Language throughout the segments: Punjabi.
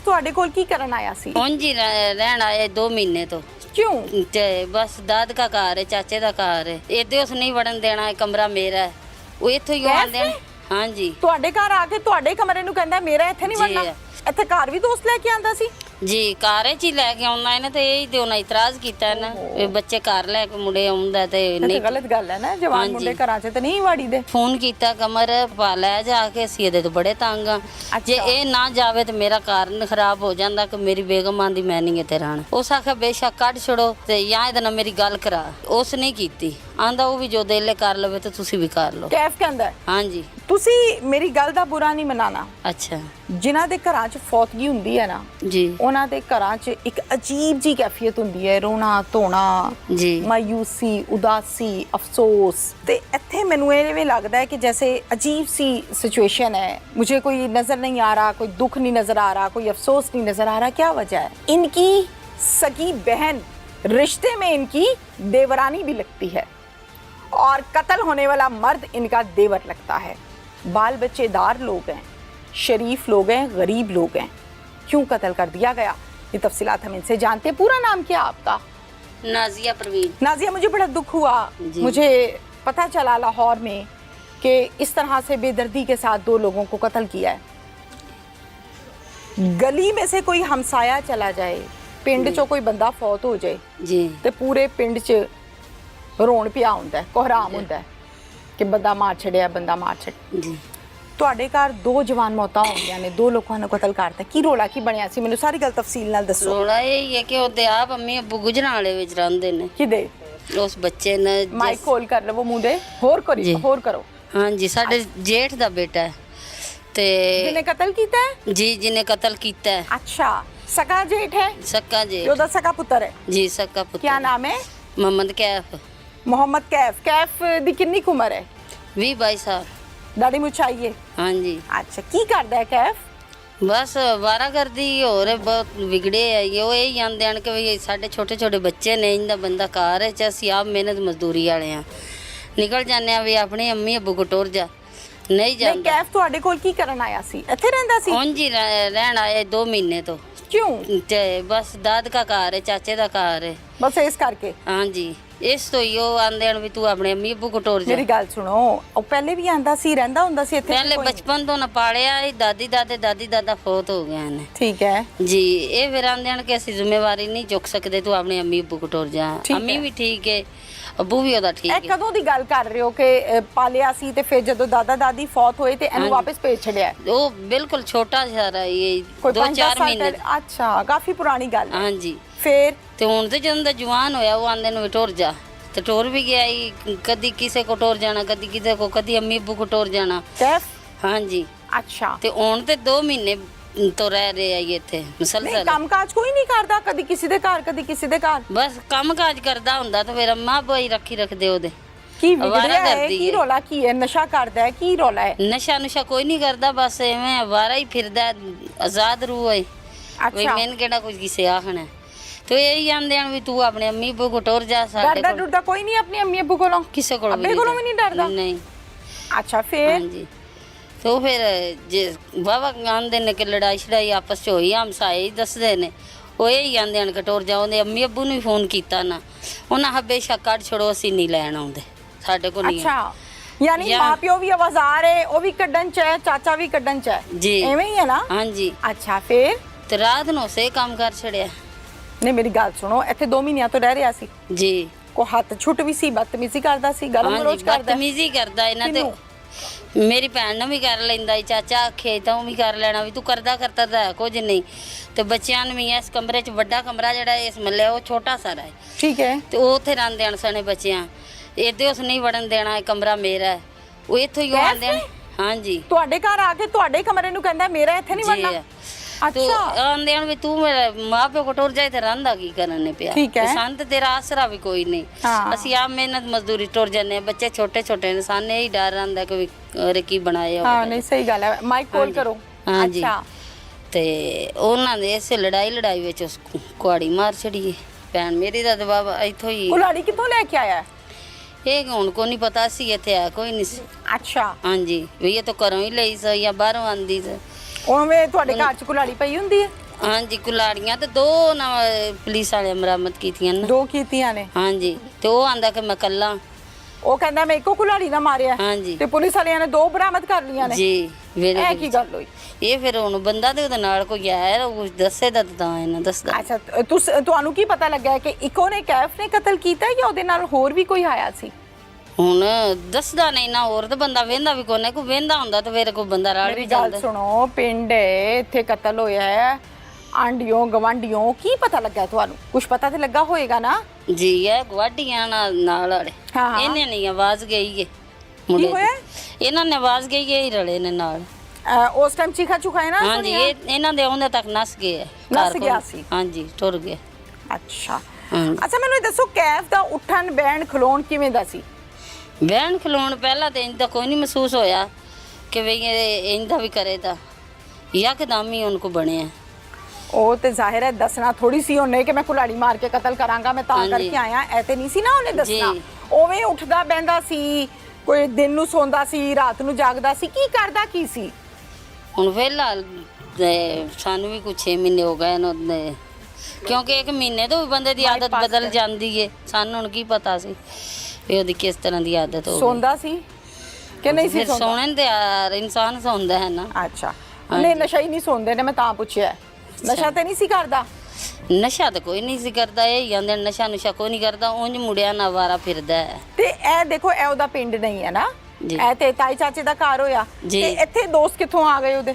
ਤੁਹਾਡੇ ਕੋਲ ਕੀ ਕਰਨ ਆਇਆ ਸੀ? ਉਂਝ ਹੀ ਰਹਿਣ ਆਏ 2 ਮਹੀਨੇ ਤੋਂ। ਕਿਉਂ? ਤੇ ਬਸ ਦਾਦਕਾ ਘਰ ਹੈ, ਚਾਚੇ ਦਾ ਘਰ ਹੈ, ਇਹਦੇ ਉਸ ਨਹੀਂ ਵੜਨ ਦੇਣਾ, ਇਹ ਕਮਰਾ ਮੇਰਾ ਹੈ। ਉਹ ਇੱਥੋਂ ਹੀ ਆਉਂਦੇ ਨੇ। ਹਾਂਜੀ, ਤੁਹਾਡੇ ਘਰ ਆ ਕੇ ਤੁਹਾਡੇ ਕਮਰੇ ਨੂੰ ਕਹਿੰਦਾ ਮੇਰਾ ਇੱਥੇ ਨਹੀਂ ਵੜਨਾ। ਇੱਥੇ ਘਰ ਵੀ ਦੋਸਤ ਲੈ ਕੇ ਆਂਦਾ ਸੀ ਜੀ, ਘਰ 'ਚ ਹੀ ਲੈ ਕੇ ਆਉਣਾ ਇਹਨੇ ਤੇ ਇਹ ਤੇ ਉਹਨਾਂ ਇਤਰਾਜ਼ ਕੀਤਾ ਨਾ ਵੀ ਬੱਚੇ ਘਰ ਲੈ ਕੇ ਮੁੰਡੇ ਆਉਂਦਾ ਤੇ ਨਹੀਂ। ਗਲਤ ਗੱਲ ਹੈ ਨਾ, ਜਵਾਨ ਮੁੰਡੇ ਘਰਾਂ 'ਚ ਤੇ ਨਹੀਂ ਵਾੜੀ ਦੇ। ਫੋਨ ਕੀਤਾ ਕਮਰ ਪਾ ਲੈ ਜਾ ਕੇ, ਅਸੀਂ ਇਹਦੇ ਤੋਂ ਬੜੇ ਤੰਗ ਆ। ਜੇ ਇਹ ਨਾ ਜਾਵੇ ਤੇ ਮੇਰਾ ਘਰ ਖਰਾਬ ਹੋ ਜਾਂਦਾ ਕਿ ਮੇਰੀ ਬੇਗਮ ਆਂਦੀ ਮੈਂ ਨਹੀਂ ਇੱਥੇ ਰਹਿਣਾ। ਉਸ ਆਖਿਆ ਬੇਸ਼ੱਕ ਕੱਢ ਛੜੋ ਤੇ ਜਾਂ ਇਹਦੇ ਨਾਲ ਮੇਰੀ ਗੱਲ ਕਰਾ। ਉਸ ਨਹੀਂ ਕੀਤੀ, ਆਂਦਾ ਉਹ ਵੀ ਜੋ ਦਿਲ ਕਰ ਲਵੇ ਤੇ ਤੁਸੀਂ ਵੀ ਕਰ ਲਓ। ਕੈਫ ਕਹਿੰਦਾ ਹਾਂਜੀ, ਤੁਸੀਂ ਮੇਰੀ ਗੱਲ ਦਾ ਬੁਰਾ ਨਹੀਂ ਮਨਾਣਾ। ਅੱਛਾ, ਜਿਨ੍ਹਾਂ ਦੇ ਘਰਾਂ 'ਚ ਫੌਤਗੀ ਹੁੰਦੀ ਹੈ ਨਾ ਜੀ, ਉਹਨਾਂ ਦੇ ਘਰਾਂ 'ਚ ਇੱਕ ਅਜੀਬ ਜੀ ਕੈਫੀਅਤ ਹੁੰਦੀ ਹੈ, ਰੋਣਾ ਧੋਣਾ ਜੀ, ਮਾਯੂਸੀ, ਉਦਾਸੀ, ਅਫਸੋਸ। ਤੇ ਇੱਥੇ ਮੈਨੂੰ ਐਵੇਂ ਲੱਗਦਾ ਹੈ ਕਿ जैसे अजीब सी सिचुएशन है, मुझे कोई नजर नहीं आ रहा, कोई दुख नहीं नजर आ रहा, कोई अफसोस नहीं नजर आ रहा। क्या वजह है? इनकी सगी बहन रिश्ते में इनकी देवरानी भी लगती है और कत्ल होने वाला मर्द इनका देवर लगता है। बाल बच्चेदार लोग हैं, शरीफ लोग हैं, गरीब लोग हैं। क्यों कत्ल कर दिया गया? ये तफसीलात हम इनसे जानते हैं। पूरा नाम क्या आपका? नाजिया परवीन। नाजिया, मुझे बड़ा दुख हुआ, मुझे पता चला लाहौर में कि इस तरह से बेदर्दी के साथ 2 लोगों को कत्ल किया है। गली में से कोई हमसाया चला जाए, पिंड चो कोई बंदा फौत हो जाए जी, ते पूरे पिंड च रोण पिया हुंदा है, कोहराम हुंदा है कि बंदा मार छड़िया, बंदा मार छड़िया। जी, ਤੁਹਾਡੇ ਘਰ 2 ਜਵਾਨ ਮੌਤਾਂ ਹੋ ਗਈਆਂ ਨੇ, 2 ਲੋਕਾਂ ਨੂੰ ਕਤਲ ਕਰਤਾ। ਕੀ ਰੋਲਾ ਕੀ ਬਣਿਆ ਸੀ? ਮੈਨੂੰ ਸਾਰੀ ਗੱਲ ਤਫਸੀਲ ਨਾਲ ਦੱਸੋ। ਰੋਲਾ ਇਹ ਹੈ ਕਿ ਉਹਦੇ ਆਪ ਅੰਮੀ ਅੱਬੂ ਗੁਜਰਾਂ ਵਾਲੇ ਵਿੱਚ ਰਹਿੰਦੇ ਨੇ। ਕਿਦੇ? ਉਸ ਬੱਚੇ ਨੇ ਮਾਈਕ ਖੋਲ ਕਰ ਲਵੋ ਮੂੰਹ ਦੇ, ਹੋਰ ਕਰੋ। ਹਾਂਜੀ, ਸਾਡੇ ਜੇਠ ਦਾ ਬੇਟਾ ਹੈ ਤੇ ਜਿਹਨੇ ਕਤਲ ਕੀਤਾ ਹੈ ਜੀ, ਜਿਹਨੇ ਕਤਲ ਕੀਤਾ ਹੈ। ਅੱਛਾ, ਸਕਾ ਜੇਠ ਹੈ? सक्का जी, ਉਹਦਾ ਸਕਾ ਪੁੱਤਰ ਹੈ। जी, सक्का पुत्र। क्या नाम है? मोहम्मद कैफ। मोहम्मद कैफ। कैफ ਦੀ ਕਿੰਨੀ ਕੁ ਉਮਰ ਹੈ? 20-22 ਸਾਲ। ਦਾੜੀ ਮੁੱਛਾਈ ਹੈ? ਹਾਂਜੀ, ਅੱਛਾ, ਕੀ ਕਰਦਾ ਹੈ ਕੈਫ? ਬਸ ਵਾਰਾ ਕਰਦੀ ਹੋਰ ਬਹੁਤ ਵਿਗੜੇ ਆ। ਉਹ ਇਹ ਜਾਂਦੇ ਹਨ ਕਿ ਵੀ ਸਾਡੇ ਛੋਟੇ ਛੋਟੇ ਬੱਚੇ ਨੇ, ਇਹਦਾ ਬੰਦਾ ਘਰ ਹੈ ਚ ਅਸੀਂ ਆਪ ਮਿਹਨਤ ਮਜ਼ਦੂਰੀ ਵਾਲੇ ਆ, ਨਿਕਲ ਜਾਂਦੇ ਆ ਵੀ ਆਪਣੀ ਅੰਮੀ ਅੱਬੂ ਕੋ ਟੁਰ ਜਾ, ਨਹੀਂ ਜਾਂਦਾ। ਕੈਫ ਤੁਹਾਡੇ ਕੋਲ ਕੀ ਕਰਨ ਆਇਆ ਸੀ? ਇੱਥੇ ਰਹਿੰਦਾ ਸੀ? ਉਂਝ ਹੀ ਰਹਿਣ ਆਏ 2 ਮਹੀਨੇ ਤੋਂ। ਕਿਉਂ? ਤੇ ਬਸ ਦਾਦਕਾ ਘਰ ਹੈ, ਚਾਚੇ ਦਾ ਘਰ ਹੈ। ਬਸ ਇਸ ਕਰਕੇ? ਹਾਂਜੀ, ਇਸ ਤੋਂ ਹੀ ਉਹ ਆਂਦੇ ਹਨ ਵੀ ਤੂੰ ਆਪਣੇ ਅੰਮੀ ਅੱਬੂ ਕੋ ਟੁਰ ਜਾ। ਮੇਰੀ ਗੱਲ ਸੁਣੋ, ਉਹ ਪਹਿਲੇ ਵੀ ਆਂਦਾ ਸੀ, ਰਹਿੰਦਾ ਹੁੰਦਾ ਸੀ ਇੱਥੇ? ਪਹਿਲੇ ਬਚਪਨ ਤੋਂ ਨਾ ਪਾਲਿਆ, ਇਹ ਦਾਦੀ ਦਾਦਾ ਫੌਤ ਹੋ ਗਏ ਨੇ। ਠੀਕ ਹੈ ਜੀ, ਇਹ ਫਿਰ ਆਂਦੇ ਹਨ ਕਿ ਅਸੀਂ ਜ਼ਿੰਮੇਵਾਰੀ ਨਹੀਂ ਚੁੱਕ ਸਕਦੇ, ਤੂੰ ਆਪਣੇ ਅੰਮੀ ਅੱਬੂ ਕੋ ਟੁਰ ਜਾ। ਅੰਮੀ ਵੀ ਠੀਕ ਹੈ, ਅੱਬੂ ਵੀ ਉਹਦਾ ਠੀਕ ਇਹ ਹੈ। ਕਦੋਂ ਦੀ ਗੱਲ ਕਰ ਰਹੇ ਹੋ ਕਿ ਪਾਲਿਆ ਸੀ ਤੇ ਫਿਰ ਜਦੋਂ ਦਾਦਾ ਦਾਦੀ ਫੌਤ ਹੋਏ ਤੇ ਇਹਨੂੰ ਵਾਪਸ ਭੇਜ ਛੱਡਿਆ? ਉਹ ਬਿਲਕੁਲ ਛੋਟਾ ਜਿਹਾ ਇਹ ਕੋਈ 2-4 ਮਹੀਨੇ। ਅੱਛਾ, ਕਾਫੀ ਪੁਰਾਣੀ ਗੱਲ ਹੈ। ਹਾਂਜੀ, ਫਿਰ ਤੇ ਹੁਣ ਤੇ ਜਦੋਂ ਦਾ ਜਵਾਨ ਹੋਇਆ ਉਹ ਆਂਦੇ ਨੂੰ ਵੀ ਟੁਰ ਜਾ, ਤੇ ਟੁਰ ਵੀ ਗਿਆ ਹੀ। ਕਦੀ ਕਿਸੇ ਕੋ ਟੁਰ ਜਾਣਾ, ਕਦੀ ਕਿਤੇ ਕੋ, ਕਦੀ ਅੰਮੀ ਅੱਬੂ ਕੋ ਟੁਰ ਜਾਣਾ। ਕੈਫ? ਹਾਂਜੀ, ਅੱਛਾ। ਤੇ ਹੁਣ ਤੇ 2 ਮਹੀਨੇ ਤੋਂ ਰਹਿ ਰਹੇ ਆ ਇੱਥੇ ਮੁਸਲਸਲ। ਕੰਮਕਾਜ ਕੋਈ ਨਹੀਂ ਕਰਦਾ? ਕਦੀ ਕਿਸੇ ਦੇ ਘਰ, ਕਦੀ ਕਿਸੇ ਦੇ ਘਰ? ਬਸ ਕੰਮ ਕਾਜ ਕਰਦਾ ਹੁੰਦਾ ਤਾਂ ਫਿਰ ਅੰਮਾ ਬੋਈ ਰੱਖੀ ਰੱਖਦੇ ਉਹਦੇ। ਕੀ ਵਿਗੜਿਆ ਹੈ? ਕੀ ਰੋਲਾ ਕੀ ਹੈ? ਨਸ਼ਾ ਕਰਦਾ ਹੈ? ਕੀ ਰੋਲਾ ਹੈ? ਨਸ਼ਾ ਕੋਈ ਨਹੀਂ ਕਰਦਾ, ਬਸ ਐਵੇਂ ਅਵਾਰਾ ਹੀ ਫਿਰਦਾ, ਆਜ਼ਾਦ ਰੂਹ ਹੈ। ਵੀ ਮੈਨੂੰ ਕਿਹੜਾ ਕੁਝ ਕਿਸੇ ਆਖਣਾ। ਤੇ ਇਹ ਆਂਦੇ ਹਨ ਵੀ ਤੂੰ ਆਪਣੇ ਅੰਮੀ ਅੱਬੂ ਕੋ ਟੁਰ ਜਾ। ਸਾਡੇ ਡਰਦਾ ਡਰਦਾ ਕੋਈ ਨਹੀਂ ਆਪਣੀ ਅੰਮੀ ਅੱਬੂ ਕੋਲੋਂ? ਕਿਸੇ ਕੋਲ ਅੱਬੇ ਕੋਲੋਂ ਵੀ ਨਹੀਂ ਡਰਦਾ? ਨਹੀਂ। ਅੱਛਾ, ਫਿਰ? ਹਾਂਜੀ, ਤੇ ਉਹ ਫਿਰ ਜੇ ਵਾਵਾ ਆਂਦੇ ਨੇ ਕਿ ਲੜਾਈ ਛੜਾਈ ਆਪਸ ਚ ਹੋਈ, ਹਮਸਾਏ ਹੀ ਦੱਸਦੇ ਨੇ। ਉਹ ਇਹ ਹੀ ਆਂਦੇ ਹਨ ਕਿ ਟੁਰ ਜਾ। ਉਹਦੇ ਅੰਮੀ ਅੱਬੂ ਨੂੰ ਫੋਨ ਕੀਤਾ ਨਾ, ਉਹਨਾਂ ਬੇਸ਼ੱਕ ਕੱਢ ਛੜੋ, ਅਸੀਂ ਨਹੀਂ ਲੈਣ ਆਉਂਦੇ, ਸਾਡੇ ਕੋਲ ਨਹੀਂ। ਅੱਛਾ, ਯਾਨੀ ਮਾਪਿਓ ਵੀ ਆਵਾਜ਼ਾਰ ਹੈ, ਉਹ ਵੀ ਕੱਢਣ ਚ ਹੈ, ਚਾਚਾ ਵੀ ਕੱਢਣ ਚ ਹੈ ਜੀ, ਐਵੇਂ ਹੀ ਹੈ ਨਾ? ਹਾਂਜੀ। ਅੱਛਾ, ਫਿਰ? ਤੇ ਰਾਤ ਨੂੰ ਸੇ ਕੰਮ ਕਰ ਛੜਿਆ। ਨਹੀਂ, ਮੇਰੀ ਗੱਲ ਸੁਣੋ, ਇੱਥੇ 2 ਮਹੀਨਿਆਂ ਤੋਂ ਰਹਿ ਰਿਹਾ ਸੀ? ਜੀ। ਕੋ ਹੱਥ ਛੁੱਟ ਵੀ ਸੀ? ਬਦਤਮੀਜ਼ੀ ਕਰਦਾ ਸੀ? ਗਾਲਾਂ ਗਲੋਚ ਕਰਦਾ? ਬਦਤਮੀਜ਼ੀ ਕਰਦਾ ਇਹਨਾਂ ਤੇ। ਮੇਰੀ ਭੈਣ ਨੂੰ ਵੀ ਕਰ ਲੈਂਦਾ, ਚਾਚਾ ਆਖੇ ਤਾਂ ਉਹ ਵੀ ਕਰ ਲੈਣਾ ਵੀ ਤੂੰ ਕਰਦਾ ਤਾਂ ਕੁਝ ਨਹੀਂ। ਤੇ ਬੱਚਿਆਂ ਨੂੰ ਵੀ ਇਸ ਕਮਰੇ 'ਚ, ਵੱਡਾ ਕਮਰਾ ਜਿਹੜਾ ਇਸ ਮੱਲੇ ਉਹ ਛੋਟਾ ਸਾਰਾ ਹੈ। ਠੀਕ ਹੈ। ਤੇ ਉਹ ਉੱਥੇ ਰਹਿੰਦੇ ਹਨ ਸਣੇ ਬੱਚਿਆਂ, ਇਹਦੇ ਉਸ ਨਹੀਂ ਵੜਨ ਦੇਣਾ, ਇਹ ਕਮਰਾ ਮੇਰਾ ਹੈ। ਉਹ ਇੱਥੋਂ ਹੀ ਆਉਂਦੇ ਨੇ। ਹਾਂਜੀ, ਤੁਹਾਡੇ ਘਰ ਆ ਕੇ ਤੁਹਾਡੇ ਕਮਰੇ ਨੂੰ ਕਹਿੰਦਾ ਮੇਰਾ ਇੱਥੇ ਨਹੀਂ ਵੜਨਾ? ਅੱਛਾ, ਆਂਦੇ ਹਨ ਵੀ ਤੂੰ ਮੇਰੇ ਮਾਪਿਓ ਕੋ ਟੁਰ ਜਾਏ ਤੇ ਰਹਿੰਦਾ ਕੀ ਕਰਨ ਨੇ ਪਿਆ। ਸੰਤ ਤੇਰਾ ਆਸਰਾ ਵੀ ਕੋਈ ਨਹੀਂ, ਅਸੀਂ ਆਪ ਮਿਹਨਤ ਮਜ਼ਦੂਰੀ ਟੁਰ ਜਾਂਦੇ। ਬੱਚੇ ਛੋਟੇ ਛੋਟੇ ਨੇ, ਸਾਨੇ ਹੀ ਡਰ ਰਹਿੰਦਾ ਕਿ ਅਰੇ ਕੀ ਬਣਾਇਆ। ਹਾਂ, ਨਹੀਂ ਸਹੀ ਗੱਲ ਹੈ। ਮਾਈਕ ਕੋਲ ਕਰੋ। ਹਾਂਜੀ, ਤੇ ਉਹਨਾਂ ਦੇ ਇਸੇ ਲੜਾਈ ਵਿੱਚ ਉਸ ਕੁਆੜੀ ਮਾਰ ਛੜੀਏ। ਭੈਣ ਮੇਰੀ ਦਾ ਦਬਾਅ ਇੱਥੋਂ ਹੀ। ਕੁਲਾੜੀ ਕਿੱਥੋਂ ਲੈ ਕੇ ਆਇਆ? ਇਹ ਹੁਣ ਕੋ ਨਹੀਂ ਪਤਾ ਸੀ, ਇੱਥੇ ਆ ਕੋਈ ਨਹੀਂ ਸੀ। ਅੱਛਾ, ਹਾਂਜੀ, ਵੀ ਇਹ ਤਾਂ ਘਰੋਂ ਹੀ ਲਈ ਸੀ ਜਾਂ ਬਾਹਰੋਂ ਆਂਦੀ ਸੀ। ਉਵੇਂ ਤੁਹਾਡੇ ਘਰ ਚ ਕੁਲਾੜੀ ਪਈ ਹੁੰਦੀ ਹੈ? ਹਾਂਜੀ ਕੁਲਾੜੀਆਂ ਤੇ 2 ਨਾ ਪੁਲਿਸ ਵਾਲੇ ਬਰਾਮਦ ਕੀਤੀਆਂ ਨਾ। 2 ਕੀਤੀਆਂ ਨੇ। ਹਾਂਜੀ ਤੇ ਉਹ ਆਂਦਾ ਕਿ ਮੈਂ ਕੱਲਾ। ਉਹ ਕਹਿੰਦਾ ਮੈਂ ਇੱਕੋ ਕੁਲਾੜੀ ਨਾ ਮਾਰਿਆ ਹਾਂਜੀ ਤੇ ਪੁਲਿਸ ਵਾਲਿਆਂ ਨੇ 2 ਬਰਾਮਦ ਕਰ ਲੀਆਂ ਨੇ। ਜੀ ਮੇਰੇ ਇਹ ਕੀ ਗੱਲ ਹੋਈ? ਇਹ ਫਿਰ ਹੁਣ ਬੰਦਾ ਤੇ ਉਹਦੇ ਨਾਲ ਕੋਈ ਆਇਆ ਉਹ ਦੱਸੇ ਤਾਂ ਇਹਨਾਂ ਦੱਸਦਾ। ਅੱਛਾ ਤੁਹਾਨੂੰ ਕੀ ਪਤਾ ਲੱਗਾ ਹੈ ਕਿ ਇੱਕੋ ਨੇ ਕੈਫ ਨੇ ਕਤਲ ਕੀਤਾ ਜਾਂ ਉਹਦੇ ਨਾਲ ਹੋਰ ਵੀ ਕੋਈ ਆਇਆ ਸੀ? ਹੁਣ ਦੱਸਦਾ ਨਹੀਂ ਨਾ, ਹੋਰ ਤਾਂ ਬੰਦਾ ਵੇਂਦਾ ਵੀ ਕੋਨੇ, ਕੋਈ ਵੇਂਦਾ ਹੁੰਦਾ ਤਾਂ ਫਿਰ ਕੋਈ ਬੰਦਾ ਰਲ ਮੇਰੀ ਵੀ ਗੱਲ ਜਾਂਦਾ। ਸੁਣੋ, ਪਿੰਡ ਹੈ, ਇੱਥੇ ਕਤਲ ਹੋਇਆ ਹੈ, ਆਂਡੀਆਂ ਗਵਾਂਡੀਆਂ, ਕੀ ਪਤਾ ਲੱਗਾ ਤੁਹਾਨੂੰ? ਕੁਝ ਪਤਾ ਤੇ ਲੱਗਾ ਹੋਏਗਾ ਨਾ? ਜੀ ਇਹ ਗਵਾਡੀਆਂ ਨਾਲ ਵਾਲੇ ਹਾਂ। ਇਹਨੇ ਨਹੀਂ ਆਵਾਜ਼ ਗਈ ਹੈ ਕੀ ਮੁੰਡੇ ਹੋਇਆ? ਦੀ। ਇਹਨਾਂ ਨੇ ਆਵਾਜ਼ ਗਈ ਹੈ ਹੀ ਰਲੇ ਨੇ ਨਾਲ। ਉਸ ਟਾਈਮ ਚੀਖਾ ਚੁਖਾ ਹੈ ਨਾ? ਹਾਂਜੀ ਇਹਨਾਂ ਦੇ ਆਉਂਦੇ ਤੱਕ ਨਸ ਗਏ। ਨੱਸ ਗਿਆ ਸੀ? ਹਾਂਜੀ ਟੁਰ ਗਏ। ਅੱਛਾ ਹਾਂਜੀ ਅੱਛਾ, ਮੈਨੂੰ ਇਹ ਦੱਸੋ ਕੈਫ ਦਾ ਉੱਠਣ ਬਹਿਣ ਖਲੋਣ ਕਿਵੇਂ ਦਾ ਸੀ? ਬਹਿਣ ਖਲੋਣ ਪਹਿਲਾਂ ਤੇ ਇੰਦਾ ਕੋਈ ਨਹੀਂ ਮਹਿਸੂਸ ਹੋਇਆ ਕਿ ਵੀ ਇਹ ਇੰਦਾ ਵੀ ਕਰੇ ਤਾਂ ਯਕਦਮ ਹੀ ਉਹਨਾਂ ਕੋ ਬਣਿਆ। ਉਹ ਤੇ ਜ਼ਾਹਿਰ ਹੈ ਦੱਸਣਾ ਥੋੜੀ ਸੀ ਉਹਨੇ ਕਿ ਮੈਂ ਕੁਲਾੜੀ ਮਾਰ ਕੇ ਕਤਲ ਕਰਾਂਗਾ, ਮੈਂ ਤਾਂ ਹਾਂਜੀ। ਕਰਕੇ ਆਇਆ, ਐ ਤੇ ਨਹੀਂ ਸੀ ਨਾ ਉਹਨੇ ਦੱਸਣਾ। ਜੀ। ਉਵੇਂ ਉੱਠਦਾ ਬਹਿੰਦਾ ਸੀ, ਕੋਈ ਦਿਨ ਨੂੰ ਸੌਂਦਾ ਸੀ, ਰਾਤ ਨੂੰ ਜਾਗਦਾ ਸੀ, ਕੀ ਕਰਦਾ ਕੀ ਸੀ? ਹੁਣ ਫਿਲਹਾਲ ਸਾਨੂੰ ਵੀ ਕੁਝ 6 ਮਹੀਨੇ ਹੋ ਗਏ ਨੇ, ਕਿਉਂਕਿ 1 ਮਹੀਨੇ ਤੋਂ ਵੀ ਬੰਦੇ ਦੀ ਆਦਤ ਬਦਲ ਜਾਂਦੀ ਏ। ਸਾਨੂੰ ਹੁਣ ਕੀ ਪਤਾ ਸੀ ਵੀ ਉਹਦੀ ਕਿਸ ਤਰ੍ਹਾਂ ਦੀ ਆਦਤ ਹੋ ਗਈ। ਸੌਂਦਾ ਸੀ ਕਿ ਨਹੀਂ ਸੀ ਫਿਰ ਸੌਂਦਾ? ਸੌਣ ਦੇ ਯਾਰ ਇਨਸਾਨ ਸੌਂਦਾ ਹੈ ਨਾ। ਅੱਛਾ ਉਹਨੇ ਨਸ਼ਾ ਹੀ ਨਹੀਂ ਸੌਂਦੇ ਨੇ, ਮੈਂ ਤਾਂ ਪੁੱਛਿਆ। ਨਸ਼ਾ ਤੇ ਨਹੀਂ ਸੀ ਕਰਦਾ? ਨਸ਼ਾ ਤਾਂ ਕੋਈ ਨਹੀਂ ਸੀ ਕਰਦਾ, ਇਹ ਜਾਂਦੇ ਨਸ਼ਾ ਕੋਈ ਨਹੀਂ ਕਰਦਾ, ਉਂਝ ਮੁੰਡਿਆਂ ਨਾਲ ਵਾਰਾ ਫਿਰਦਾ ਹੈ। ਤੇ ਇਹ ਦੇਖੋ ਇਹ ਉਹਦਾ ਪਿੰਡ ਨਹੀਂ ਹੈ ਨਾ, ਜੀ। ਇਹ ਤੇ ਤਾਈ ਚਾਚੇ ਦਾ ਘਰ ਹੋਇਆ ਜੀ। ਤੇ ਇੱਥੇ ਦੋਸਤ ਕਿੱਥੋਂ ਆ ਗਏ ਉਹਦੇ?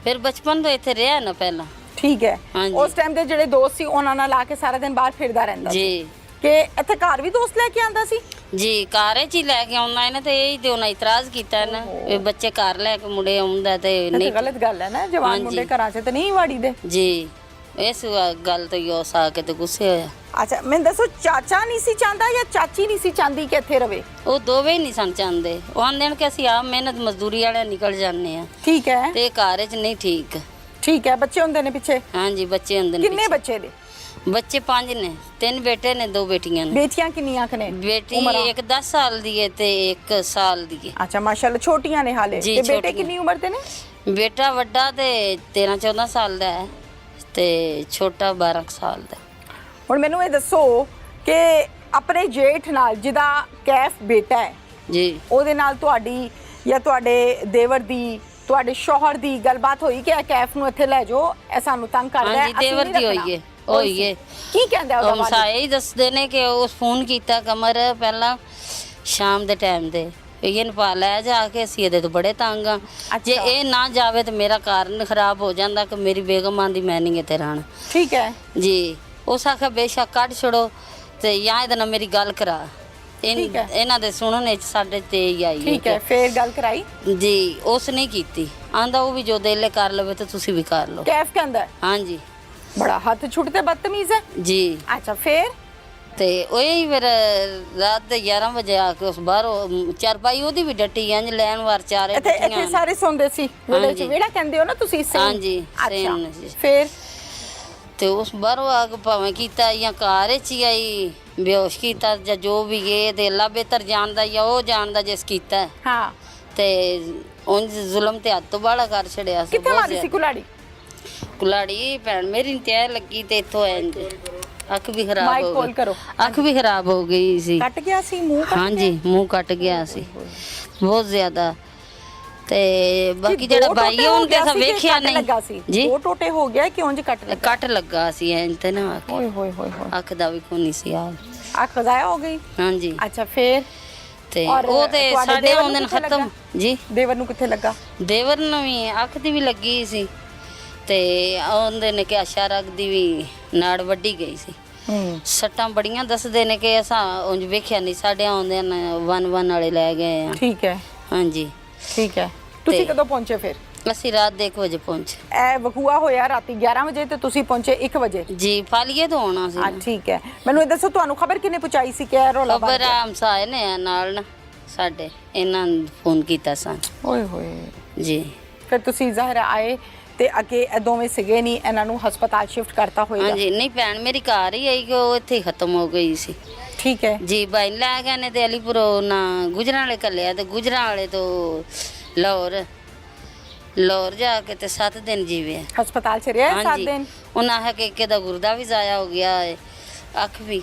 ਫਿਰ ਬਚਪਨ ਤੋਂ ਇੱਥੇ ਰਿਹਾ ਨਾ ਪਹਿਲਾਂ। ਠੀਕ ਹੈ। ਹਾਂਜੀ। ਉਸ ਟਾਈਮ ਦੇ ਜਿਹੜੇ ਦੋਸਤ ਸੀ ਉਹਨਾਂ ਨਾਲ ਆ ਕੇ ਸਾਰਾ ਦਿਨ ਬਾਹਰ ਫਿਰਦਾ ਰਹਿੰਦਾ ਸੀ ਜੀ ਕਿ ਇੱਥੇ ਘਰ ਵੀ ਦੋਸਤ ਲੈ ਕੇ ਆਂਦਾ ਸੀ? ਜੀ ਕਾਰੇ ਚ ਹੀ ਲੈ ਕੇ ਆਉਣਾ ਇਹਨੇ, ਤੇ ਇਹ ਤੇ ਉਹਨਾਂ ਇਤਰਾਜ਼ ਕੀਤਾ ਨਾ ਵੀ ਬੱਚੇ ਘਰ ਲੈ ਕੇ ਮੁੰਡੇ ਆਉਂਦਾ ਤੇ ਇਹ ਤਾਂ ਨਹੀਂ। ਗਲਤ ਗੱਲ ਹੈ ਨਾ, ਜਵਾਨ ਹਾਂਜੀ। ਮੁੰਡੇ ਘਰਾਂ 'ਚ ਤਾਂ ਨਹੀਂ ਵਾੜੀ ਦੇ। ਜੀ ਇਸ ਗੱਲ ਤੋਂ ਉਹ ਸਾ ਕੇ ਤੇ ਗੁੱਸੇ ਹੋਇਆ। ਅੱਛਾ ਮੈਨੂੰ ਦੱਸੋ, ਚਾਚਾ ਨਹੀਂ ਸੀ ਚਾਹੁੰਦਾ ਜਾਂ ਚਾਚੀ ਨਹੀਂ ਸੀ ਚਾਹੁੰਦੀ ਕਿ ਇੱਥੇ ਰਵੇ? ਉਹ ਦੋਵੇਂ ਹੀ ਨਹੀਂ ਸਨ ਚਾਹੁੰਦੇ। ਉਹ ਆਂਦੇ ਨੇ ਕਿ ਅਸੀਂ ਆਪ ਮਿਹਨਤ ਮਜ਼ਦੂਰੀ ਵਾਲੇ ਨਿਕਲ ਜਾਂਦੇ ਆ ਠੀਕ ਹੈ। ਤੇ ਘਰ ਚ ਨਹੀਂ ਠੀਕ। ਠੀਕ ਹੈ। ਬੱਚੇ ਹੁੰਦੇ ਨੇ ਪਿੱਛੇ? ਹਾਂਜੀ ਬੱਚੇ ਹੁੰਦੇ ਨੇ ਕਿੰਨੇ ਪਿੱਛੇ। ਬੱਚੇ ਨੇ? ਬੱਚੇ 5 ਨੇ, 3 ਬੇਟੇ ਨੇ 2 ਬੇਟੀਆਂ ਨੇ। ਬੇਟੀਆਂ ਕਿੰਨੀਆਂ ਕੁ ਨੇ? ਬੇਟੀ ਉਮਰਾਂ? ਇੱਕ 10 ਸਾਲ ਦੀ ਹੈ ਤੇ 1 ਸਾਲ ਦੀ ਹੈ। ਅੱਛਾ ਮਾਸ਼ਾਅੱਲਾ, ਛੋਟੀਆਂ ਨੇ ਹਾਲੇ। ਜੀ, ਤੇ ਬੇਟੇ ਛੋਟੀਆਂ। ਕਿੰਨੀ ਉਮਰ ਦੇ ਨੇ? ਬੇਟਾ ਵੱਡਾ ਤੇ 13-14 ਸਾਲ ਦਾ ਹੈ ਤੇ ਛੋਟਾ 12 ਸਾਲ ਦਾ। ਹੁਣ ਮੈਨੂੰ ਇਹ ਦੱਸੋ ਕਿ ਆਪਣੇ ਜੇਠ ਨਾਲ ਜਿਹਦਾ ਕੈਫ ਬੇਟਾ ਹੈ, ਜੀ ਉਹਦੇ ਨਾਲ ਤੁਹਾਡੀ ਜਾਂ ਤੁਹਾਡੇ ਦੇਵਰ ਦੀ, ਤੁਹਾਡੇ ਸ਼ੌਹਰ ਦੀ ਗੱਲਬਾਤ ਹੋਈ ਕਿ ਇਹ ਕੈਫ ਨੂੰ ਇੱਥੇ ਲੈ ਜਾਓ, ਇਹ ਸਾਨੂੰ ਤੰਗ ਕਰਦਾ ਹੈ, ਹਾਂਜੀ ਅਸੀਂ ਦੇਵਰ ਨਹੀਂ ਦੀ ਰੱਖਣਾ? ਹੋਈ ਹੈ ਹੋਈ ਹੈ। ਕੀ ਕਹਿੰਦਾ ਉਹਦਾ ਉਹ ਵਾਲਿਦ? ਮਸਾਏ ਹੀ ਦੱਸਦੇ ਨੇ ਕਿ ਉਸ ਫੋਨ ਕੀਤਾ ਕਮਰ ਪਹਿਲਾਂ ਸ਼ਾਮ ਦੇ ਟਾਈਮ ਦੇ ਇਹ ਪਾ ਲੈ ਜਾ ਕੇ, ਅਸੀਂ ਇਹਦੇ ਤੋਂ ਬੜੇ ਤੰਗ ਆ। ਜੇ ਇਹ ਨਾ ਜਾਵੇ ਤਾਂ ਮੇਰਾ ਕਾਰਨ ਖਰਾਬ ਹੋ ਜਾਂਦਾ ਕਿ ਮੇਰੀ ਬੇਗਮ ਆਂਦੀ ਮੈਂ ਨਹੀਂ ਇੱਥੇ ਰਹਿਣਾ। ਠੀਕ ਹੈ। ਜੀ ਉਸ ਆਖਿਆ ਬੇਸ਼ੱਕ ਕੱਢ ਛੜੋ ਤੇ ਜਾਂ ਇਹਦੇ ਨਾਲ ਮੇਰੀ ਗੱਲ ਕਰਾ। ਠੀਕ ਹੈ। ਇਹਨਾਂ ਦੇ ਸੁਣਨ ਵਿੱਚ ਸਾਡੇ ਤੇ ਹੀ ਆਈ ਠੀਕ ਹੈ, ਫੇਰ ਗੱਲ ਕਰਾਈ? ਜੀ ਉਸ ਨਹੀਂ ਕੀਤੀ। ਆਂਦਾ ਉਹ ਵੀ ਜੋ ਦਿਲ ਕਰ ਲਵੇ ਤੇ ਤੁਸੀਂ ਵੀ ਕਰ ਲਓ। ਕੈਫ ਕਹਿੰਦਾ ਹੈ? ਹਾਂਜੀ ਬੜਾ ਹੱਥ ਛੁੱਟਦੇ ਬਦਤਮੀਜ਼ ਹੈ। ਜੀ ਅੱਛਾ ਫੇਰ? ਤੇ ਉਹ ਹੀ ਫਿਰ ਰਾਤ ਦੇ 11 ਵਜੇ ਆ ਕੇ ਉਸ ਬਾਹਰੋਂ ਚਾਰਪਾਈ ਉਹਦੀ ਵੀ ਡੱਟੀ ਇੰਜ ਲੈਣ ਵਾਰ ਚਾਰੇ ਇੱਥੇ ਸਾਰੇ ਸੌਂਦੇ ਸੀ ਵਿਹੜੇ 'ਚ? ਹਾਂਜੀ। ਵਿਹੜਾ ਕਹਿੰਦੇ ਹੋ ਨਾ ਤੁਸੀਂ? ਹਾਂਜੀ, ਅੱਛਾ ਸੇਨ ਸੀ। ਫੇਰ? ਤੇ ਉਸ ਬਾਹਰੋਂ ਆ ਕੇ ਭਾਵੇਂ ਕੀਤਾ ਜਾਂ ਘਰ 'ਚ ਹੀ ਆਈ ਬੇਹੋਸ਼ ਕੀਤਾ ਜਾਂ ਜੋ ਵੀ ਇਹ ਤੇ ਅੱਲਾ ਬਿਹਤਰ ਜਾਣਦਾ ਜਾਂ ਉਹ ਜਾਣਦਾ ਜਿਸ ਕੀਤਾ। ਹਾਂ। ਤੇ ਉਂਝ ਜ਼ੁਲਮ ਤੇ ਹੱਥ ਤੋਂ ਬਾਹਲਾ ਕਰ ਛੜਿਆ ਸੀ। ਕਿੱਥੇ ਬਹੁਤ ਮਾਰੀ ਸੀ ਕੁਲਾੜੀ? ਕੁਲਾੜੀ ਭੈਣ ਮੇਰੀ ਨੂੰ ਤਿਆਰ ਲੱਗੀ ਤੇ ਇੱਥੋਂ ਇੰਜ ਅੱਖ ਵੀ ਖਰਾਬ ਮਾਈਕ ਹੋ ਕੋਲ ਗਈ। ਕਰੋ। ਅੱਖ ਵੀ ਖਰਾਬ ਹੋ ਗਈ ਸੀ। ਕੱਟ ਗਿਆ ਸੀ ਮੂੰਹ? ਕੱਟ ਹਾਂਜੀ ਮੂੰਹ ਕੱਟ ਗਿਆ ਸੀ ਬਹੁਤ ਜ਼ਿਆਦਾ। ਤੇ ਬਾਕੀ ਜਿਹੜਾ ਭਾਈ ਹੈ ਉਹਨੇ ਤਾਂ ਵੇਖਿਆ ਨਹੀਂ। ਲੱਗਾ ਸੀ? ਜੀ 2 ਟੋਟੇ ਹੋ ਗਿਆ ਕਿ ਉਂਝ ਕੱਟ ਲੱਗਾ? ਕੱਟ ਲੱਗਾ ਸੀ ਇੰਜ ਤੇ ਨਾ ਅੱਖ। ਓਏ ਹੋਏ ਹੋਏ ਹੋਏ, ਅੱਖ ਦਾ ਵੀ ਕੋਈ ਨਹੀਂ ਸੀ ਆ। ਅੱਖ ਜ਼ਾਇਆ ਹੋ ਗਈ? ਹਾਂਜੀ ਅੱਛਾ ਫੇਰ? ਤੇ ਔਰ ਉਹ ਤੇ ਤੁਹਾਡੇ ਸਾਡੇ ਦੇਵਰ ਨੂੰ ਆਉਂਦੇ ਨੇ ਕਿੱਥੇ ਖਤਮ। ਲੱਗਾ? ਜੀ ਦੇਵਰ ਨੂੰ ਕਿੱਥੇ ਲੱਗਾ? ਦੇਵਰ ਨੂੰ ਵੀ ਅੱਖ ਦੀ ਵੀ ਲੱਗੀ ਸੀ ਤੇ ਆਉਂਦੇ ਨੇ ਕਿ ਆਸ਼ਾ ਰੱਖ ਦੀ ਵੀ ਨਾੜ ਵੱਢੀ ਗਈ ਸੀ। ਸੱਟਾਂ ਬੜੀਆਂ ਦੱਸਦੇ ਨੇ ਕਿ ਅਸਾਂ ਉਂਝ ਵੇਖਿਆ ਨਹੀਂ, ਸਾਡੇ ਆਉਂਦੇ ਨੇ 1 ਵਾਲੇ ਲੈ ਗਏ ਆ। ਠੀਕ ਹੈ। ਹਾਂਜੀ ਠੀਕ ਹੈ। ਤੁਸੀਂ ਕਦੋਂ ਪਹੁੰਚੇ ਫਿਰ? ਅਸੀਂ ਰਾਤ ਦੇ 1 ਵਜੇ ਪਹੁੰਚੇ। ਇਹ ਵਕੂਆ ਹੋਇਆ ਰਾਤੀ 11 ਵਜੇ ਤੇ ਤੁਸੀਂ ਪਹੁੰਚੇ 1 ਵਜੇ? ਜੀ ਫਾਲੀਏ ਤੋਂ ਆਉਣਾ ਸੀ। ਹਾਂ ਠੀਕ ਹੈ। ਮੈਨੂੰ ਇਹ ਦੱਸੋ ਤੁਹਾਨੂੰ ਖਬਰ ਕਿਨੇ ਪਹੁੰਚਾਈ ਸੀ ਕਿ ਇਹ ਰੌਲਾ ਖਬਰ ਹਮਸਾਏ ਨੇ ਨਾਲ ਨਾ ਸਾਡੇ, ਇਹਨਾਂ ਨੂੰ ਫੋਨ ਕੀਤਾ ਸਾਂ। ਓਏ ਹੋਏ। ਜੀ ਫਿਰ ਤੁਸੀਂ ਜ਼ਾਹਿਰ ਆਏ ਤੇ ਅੱਗੇ ਇਹ ਦੋਵੇਂ ਸੀਗੇ ਨਹੀਂ, ਇਹਨਾਂ ਨੂੰ ਹਸਪਤਾਲ ਸ਼ਿਫਟ ਕਰਤਾ ਹੋਏਗਾ? ਹਾਂਜੀ ਨਹੀਂ ਭੈਣ ਮੇਰੀ ਘਰ ਹੀ ਆਈ ਕਿ ਉਹ ਇੱਥੇ ਹੀ ਖਤਮ ਹੋ ਗਈ ਸੀ। ਠੀਕ ਹੈ। ਜੀ ਬਾਈ ਲੈ ਗਏ ਨੇ ਤੇ ਅਲੀਪੁਰੋਂ ਨਾ ਗੁਜਰਾਂ ਵਾਲੇ ਕੱਲਿਆ ਤੇ ਗੁਜਰਾਂ ਵਾਲੇ ਤੋਂ ਲਾਹੌਰ ਲਾਹੌਰ ਜਾ ਕੇ ਤੇ 7 ਦਿਨ ਜੀਵੇ। ਹਸਪਤਾਲ ਚ ਰਿਹਾ 7 ਦਿਨ। ਉਹਨਾਂ ਹੈ ਕਿ ਇੱਕ ਦਾ ਗੁਰਦਾ ਵੀ ਜ਼ਾਇਆ ਹੋ ਗਿਆ ਹੈ, ਅੱਖ ਵੀ